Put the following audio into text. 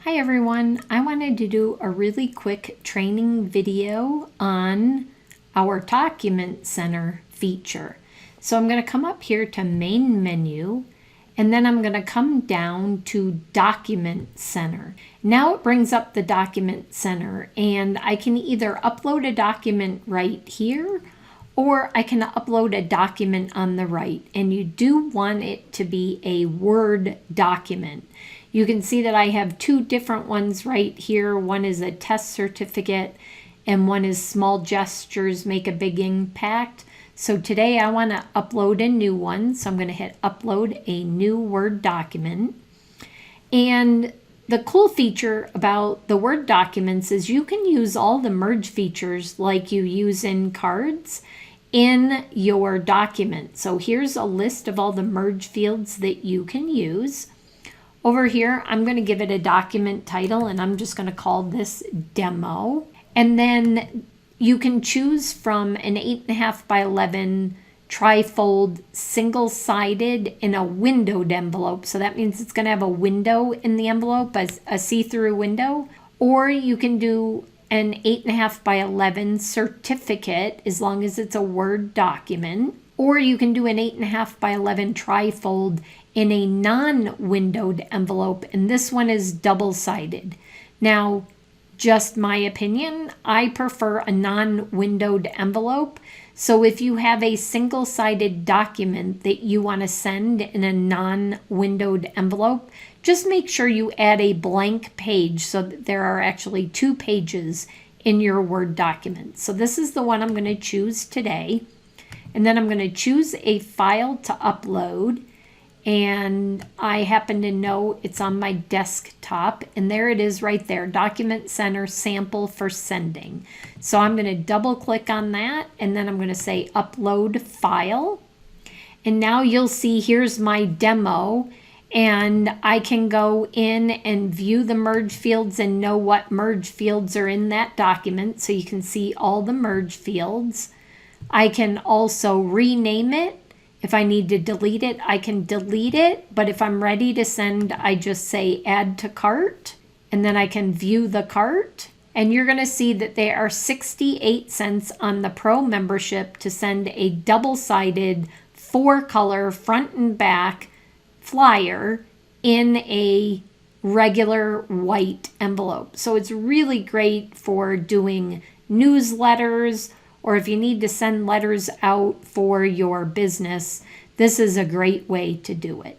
Hi everyone, I wanted to do a really quick training video on our Document Center feature. So I'm going to come up here to Main Menu, and then I'm going to come down to Document Center. Now it brings up the Document Center, and I can either upload a document right here, or I can upload a document on the right, and you do want it to be a Word document. You can see that I have two different ones right here. One is a test certificate and one is small gestures make a big impact. So today I want to upload a new one. So I'm going to hit upload a new Word document. And the cool feature about the Word documents is you can use all the merge features like you use in cards in your document. So here's a list of all the merge fields that you can use. Over here, I'm going to give it a document title, and I'm just going to call this Demo. And then you can choose from an 8.5 by 11 trifold single-sided in a windowed envelope. So that means it's going to have a window in the envelope, a see-through window. Or you can do an 8.5 by 11 certificate as long as it's a Word document. Or you can do an 8.5 by 11 trifold in a non-windowed envelope, and this one is double-sided. Now, just my opinion, I prefer a non-windowed envelope. So if you have a single-sided document that you want to send in a non-windowed envelope, just make sure you add a blank page so that there are actually two pages in your Word document. So this is the one I'm going to choose today. And then I'm going to choose a file to upload. And I happen to know it's on my desktop, and there it is right there, Document Center Sample for Sending. So I'm going to double click on that, and then I'm going to say Upload File. And now you'll see here's my demo, and I can go in and view the merge fields and know what merge fields are in that document, so you can see all the merge fields. I can also rename it. If I need to delete it, I can delete it, but if I'm ready to send, I just say add to cart, and then I can view the cart. And you're going to see that there are 68 cents on the Pro membership to send a double-sided 4-color front and back flyer in a regular white envelope. So it's really great for doing newsletters, or if you need to send letters out for your business, this is a great way to do it.